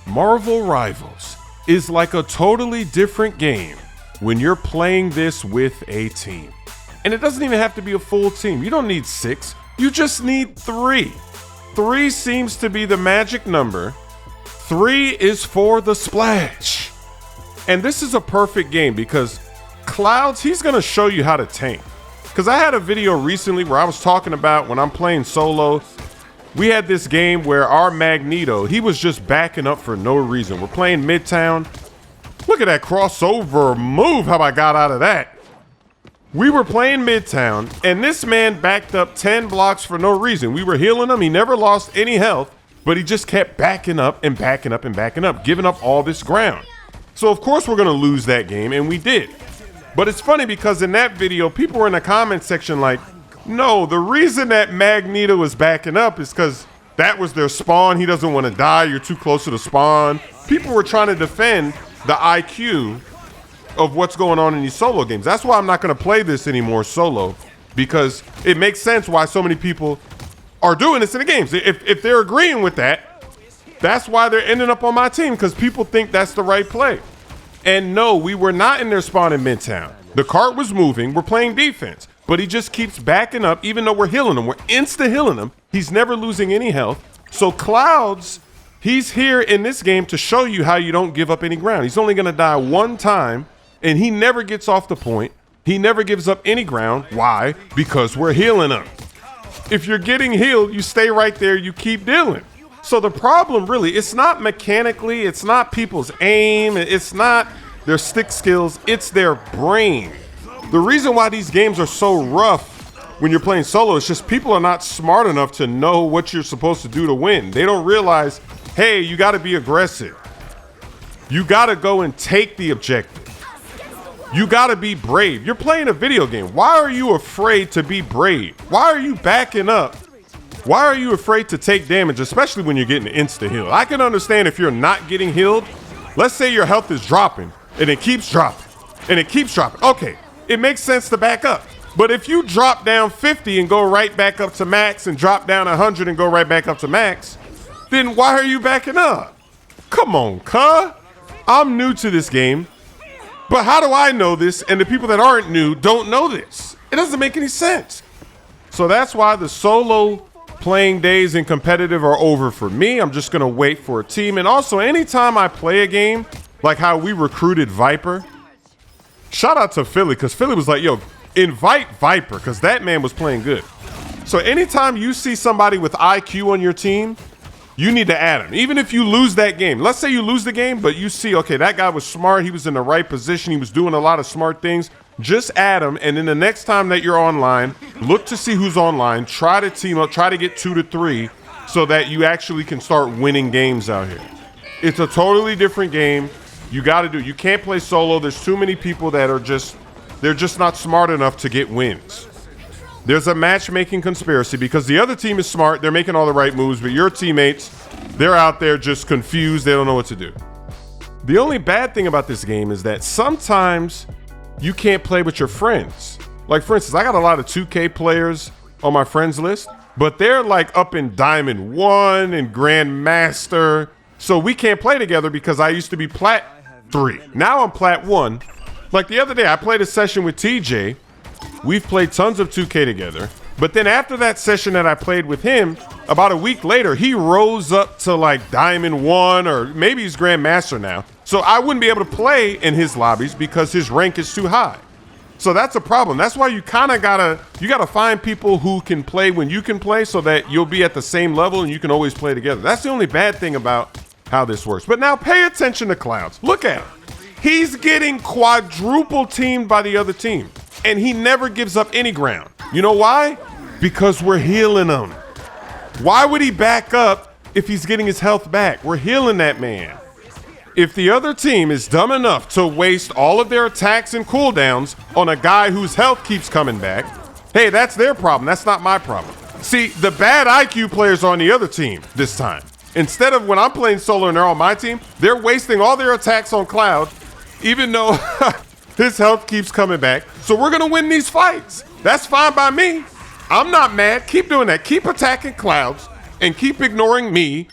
Marvel Rivals is like a totally different game when you're playing this with a team. And it doesn't even have to be a full team. You don't need 6, you just need 3. 3 seems to be the magic number. 3 is for the splash. And this is a perfect game because Clouds, he's gonna show you how to tank. Because I had a video recently where I was talking about when I'm playing solo, we had this game where our Magneto, he was just backing up for no reason. We're playing Midtown. Look at that crossover move, how I got out of that. We were playing Midtown, and this man backed up 10 blocks for no reason. We were healing him. He never lost any health, but he just kept backing up and backing up and backing up, giving up all this ground. So of course we're gonna lose that game, and we did. But it's funny because in that video, people were in the comment section like, no, the reason that Magneto was backing up is because that was their spawn. He doesn't want to die. You're too close to the spawn. People were trying to defend the IQ of what's going on in these solo games. That's why I'm not going to play this anymore solo, because it makes sense why so many people are doing this in the games. If they're agreeing with that, that's why they're ending up on my team, because people think that's the right play. And no, we were not in their spawn in Midtown. The cart was moving. We're playing defense, but he just keeps backing up even though we're healing him. We're insta-healing him. He's never losing any health. So Clouds, he's here in this game to show you how you don't give up any ground. He's only going to die one time, and he never gets off the point. He never gives up any ground. Why? Because we're healing him. If you're getting healed, you stay right there. You keep dealing. So the problem really, it's not mechanically, it's not people's aim, it's not their stick skills, it's their brain. The reason why these games are so rough when you're playing solo is just people are not smart enough to know what you're supposed to do to win. They don't realize, hey, you got to be aggressive. You got to go and take the objective. You got to be brave. You're playing a video game. Why are you afraid to be brave? Why are you backing up? Why are you afraid to take damage, especially when you're getting insta heal? I can understand if you're not getting healed. Let's say your health is dropping and it keeps dropping and it keeps dropping. Okay, it makes sense to back up. But if you drop down 50 and go right back up to max and drop down 100 and go right back up to max, then why are you backing up? Come on, cuh. I'm new to this game, but how do I know this and the people that aren't new don't know this? It doesn't make any sense. So that's why the solo playing days in competitive are over for me. I'm just gonna wait for a team. And also, anytime I play a game, like how we recruited Viper, shout out to Philly, because Philly was like, yo, invite Viper, because that man was playing good. So anytime you see somebody with IQ on your team, you need to add him. Even if you lose that game. Let's say you lose the game, but you see, okay, that guy was smart. He was in the right position. He was doing a lot of smart things. Just add him, and then the next time that you're online, look to see who's online, try to team up, try to get 2 to 3 so that you actually can start winning games out here. It's a totally different game. You got to do, you can't play solo. There's too many people that are they're just not smart enough to get wins. There's a matchmaking conspiracy because the other team is smart. They're making all the right moves, but your teammates, they're out there just confused. They don't know what to do. The only bad thing about this game is that sometimes you can't play with your friends. Like, for instance, I got a lot of 2K players on my friends list, but they're like up in Diamond 1 and Grandmaster. So we can't play together because I used to be Plat 3. Now I'm Plat 1. Like the other day, I played a session with TJ. We've played tons of 2K together. But then after that session that I played with him, about a week later, he rose up to like Diamond 1, or maybe he's Grandmaster now. So I wouldn't be able to play in his lobbies because his rank is too high. So that's a problem. That's why you kind of gotta find people who can play when you can play so that you'll be at the same level and you can always play together. That's the only bad thing about how this works. But now pay attention to Clouds. Look at him. He's getting quadruple teamed by the other team, and he never gives up any ground. You know why? Because we're healing him. Why would he back up if he's getting his health back? We're healing that man. If the other team is dumb enough to waste all of their attacks and cooldowns on a guy whose health keeps coming back, hey, that's their problem. That's not my problem. See, the bad IQ players are on the other team this time. Instead of when I'm playing solo and they're on my team, they're wasting all their attacks on Cloud, even though his health keeps coming back. So we're gonna win these fights. That's fine by me. I'm not mad. Keep doing that. Keep attacking Clouds and keep ignoring me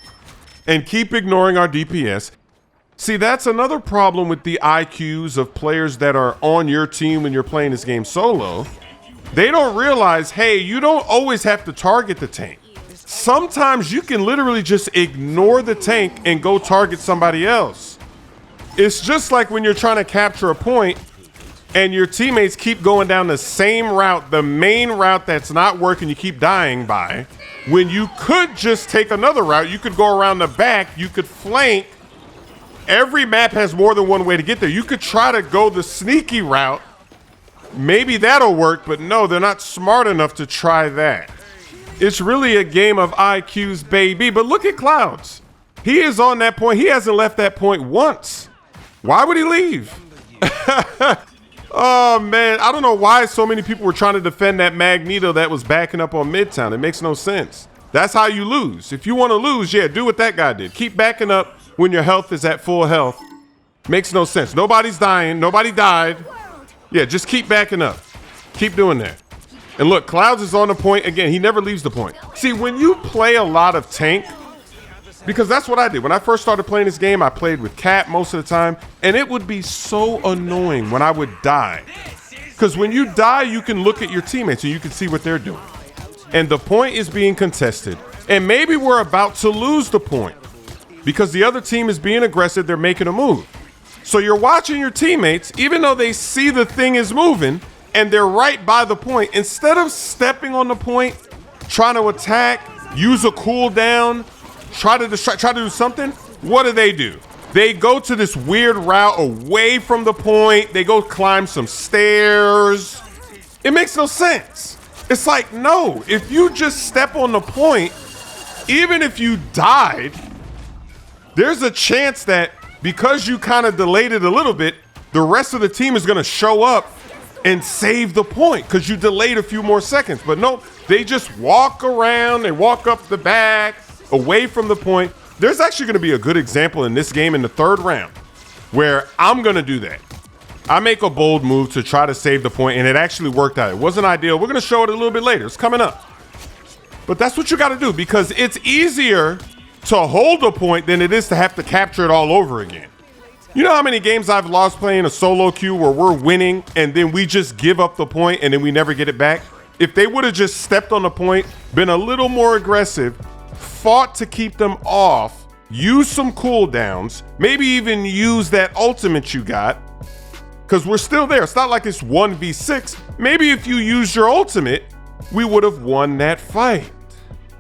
and keep ignoring our DPS. See, that's another problem with the IQs of players that are on your team when you're playing this game solo. They don't realize, hey, you don't always have to target the tank. Sometimes you can literally just ignore the tank and go target somebody else. It's just like when you're trying to capture a point and your teammates keep going down the same route, the main route that's not working, you keep dying by, when you could just take another route. You could go around the back, you could flank. Every map has more than one way to get there. You could try to go the sneaky route. Maybe that'll work, but no, they're not smart enough to try that. It's really a game of IQs, baby. But look at Clouds. He is on that point. He hasn't left that point once. Why would he leave? Oh, man. I don't know why so many people were trying to defend that Magneto that was backing up on Midtown. It makes no sense. That's how you lose. If you want to lose, yeah, do what that guy did. Keep backing up when your health is at full health. Makes no sense. Nobody's dying. Nobody died. Yeah, just keep backing up. Keep doing that. And look, Clouds is on the point again. He never leaves the point. See, when you play a lot of tank, because that's what I did. When I first started playing this game, I played with Cat most of the time, and it would be so annoying when I would die. Because when you die, you can look at your teammates and you can see what they're doing. And the point is being contested. And maybe we're about to lose the point because the other team is being aggressive. They're making a move. So you're watching your teammates, even though they see the thing is moving and they're right by the point. Instead of stepping on the point, trying to attack, use a cooldown, try to do something, what do? They go to this weird route away from the point. They go climb some stairs. It makes no sense. It's like, no, if you just step on the point, even if you died, there's a chance that because you kind of delayed it a little bit, the rest of the team is going to show up and save the point because you delayed a few more seconds. But no, they just walk around and walk up the back away from the point. There's actually going to be a good example in this game in the third round where I'm going to do that. I make a bold move to try to save the point, and it actually worked out. It wasn't ideal. We're going to show it a little bit later. It's coming up. But that's what you got to do because it's easier to hold a point than it is to have to capture it all over again. You know how many games I've lost playing a solo queue where we're winning and then we just give up the point and then we never get it back? If they would have just stepped on the point, been a little more aggressive, fought to keep them off, use some cooldowns, maybe even use that ultimate you got, because we're still there. It's not like it's 1v6. Maybe if you used your ultimate, we would have won that fight.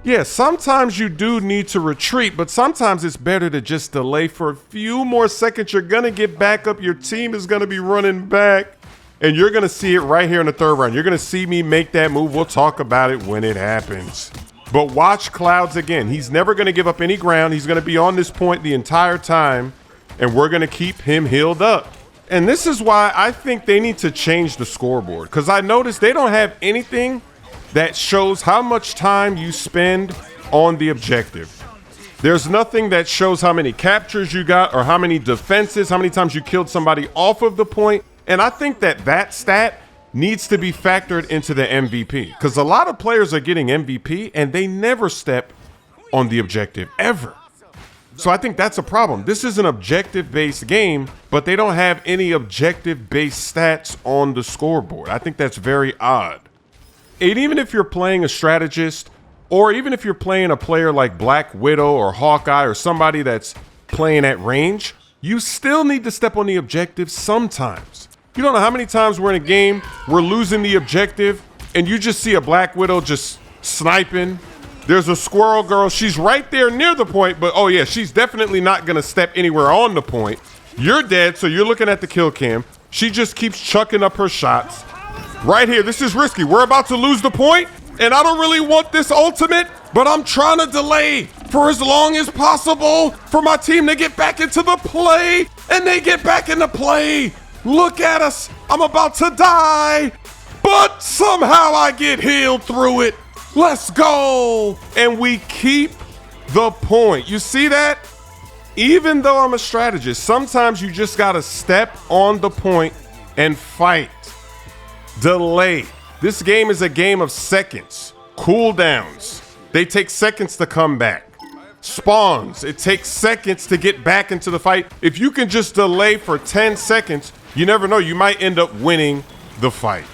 Yeah, sometimes you do need to retreat, but sometimes it's better to just delay for a few more seconds. You're going to get back up. Your team is going to be running back, and you're going to see it right here in the third round. You're going to see me make that move. We'll talk about it when it happens. But watch Clouds again. He's never going to give up any ground. He's going to be on this point the entire time, and we're going to keep him healed up. And this is why I think they need to change the scoreboard, because I noticed they don't have anything that shows how much time you spend on the objective. There's nothing that shows how many captures you got or how many defenses, how many times you killed somebody off of the point. And I think that stat needs to be factored into the MVP, because a lot of players are getting MVP and they never step on the objective ever. So I think that's a problem. This is an objective-based game, but they don't have any objective-based stats on the scoreboard. I think that's very odd. And even if you're playing a strategist, or even if you're playing a player like Black Widow or Hawkeye or somebody that's playing at range, you still need to step on the objective sometimes. You don't know how many times we're in a game, we're losing the objective, and you just see a Black Widow just sniping. There's a Squirrel Girl. She's right there near the point, but oh yeah, she's definitely not going to step anywhere on the point. You're dead, so you're looking at the kill cam. She just keeps chucking up her shots. Right here, this is risky. We're about to lose the point, and I don't really want this ultimate, but I'm trying to delay for as long as possible for my team to get back into the play, and they get back into play. Look at us. I'm about to die, but somehow I get healed through it. Let's go. And we keep the point. You see that? Even though I'm a strategist, sometimes you just got to step on the point and fight. Delay. This game is a game of seconds. Cooldowns. They take seconds to come back. spawns. It takes seconds to get back into the fight. If you can just delay for 10 seconds, you never know, you might end up winning the fight.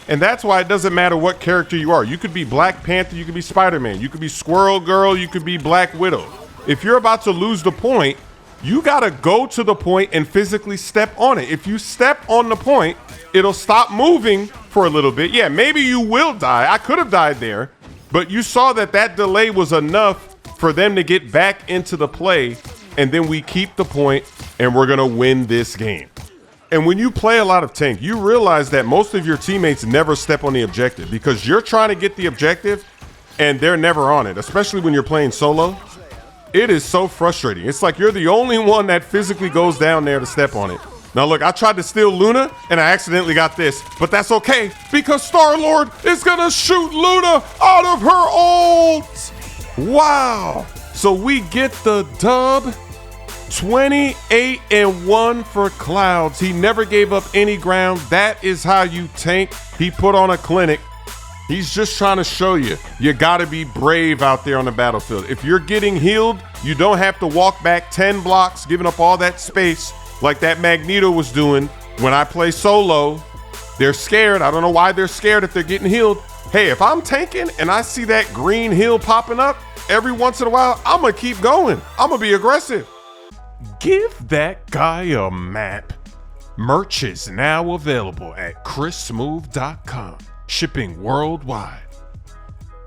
And that's why it doesn't matter what character you are. You could be Black Panther, you could be Spider-Man, you could be Squirrel Girl, you could be Black Widow. If you're about to lose the point, you gotta go to the point and physically step on it. If you step on the point, it'll stop moving for a little bit. Yeah, maybe you will die. I could have died there, but you saw that that delay was enough for them to get back into the play, and then we keep the point and we're gonna win this game. And when you play a lot of tank, you realize that most of your teammates never step on the objective because you're trying to get the objective and they're never on it, especially when you're playing solo. It is so frustrating. It's like you're the only one that physically goes down there to step on it. Now look, I tried to steal Luna and I accidentally got this, but that's okay because Star-Lord is gonna shoot Luna out of her ult. Wow. So we get the dub. 28-1 for Clouds. He never gave up any ground. That is how you tank. He put on a clinic. He's just trying to show you, you gotta be brave out there on the battlefield. If you're getting healed, you don't have to walk back 10 blocks, giving up all that space like that Magneto was doing. When I play solo, they're scared. I don't know why they're scared if they're getting healed. Hey, if I'm tanking and I see that green hill popping up every once in a while, I'm gonna keep going. I'm gonna be aggressive. Give that guy a map. Merch is now available at chrissmooth.com, shipping worldwide.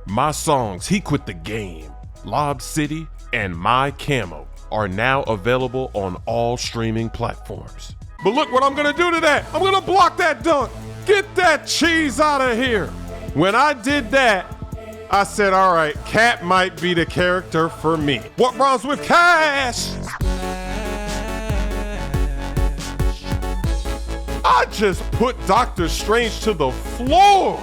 My songs, He Quit the Game, Lob City, and My Camo are now available on all streaming platforms. But look what I'm gonna do to that. I'm gonna block that dunk. Get that cheese out of here. When I did that, I said, all right, Cat might be the character for me. What rhymes with cash? I just put Doctor Strange to the floor.